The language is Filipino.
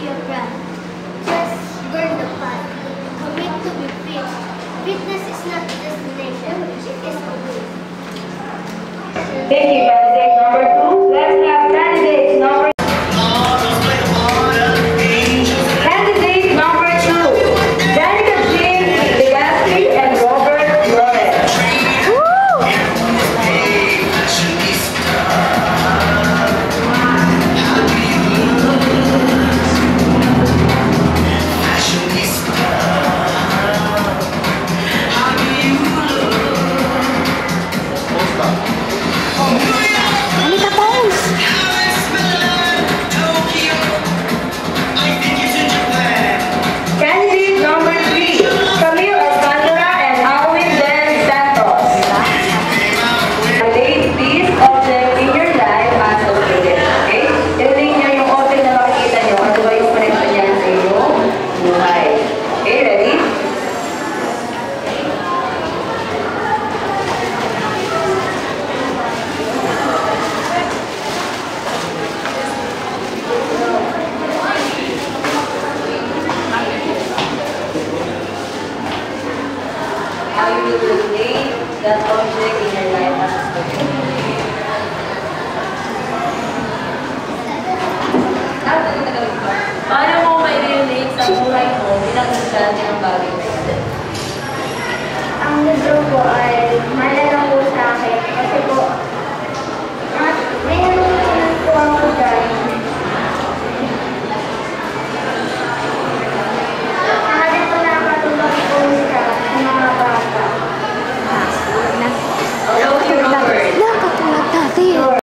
your brand. Just burn the fat. Commit to be fit. Fitness is not a destination, it is a way. Thank you, candidate number 2. Let's have candidate number Candidate number 2. Danica Jean Legaspi and Robert Lawrence. Candidate number 3, Camille Alcantara and Alwin Den Santos. Relate this object in your life as a student. Okay? I-relate nyo yung object na makikita nyo. Ano ba yung connection niya sa inyong buhay? Okay, ready? How you will relate that object in your life as a student. Paano mo may-relate sa buhay mo bilang estudyante ng bagay na ito? Ang libro ko ay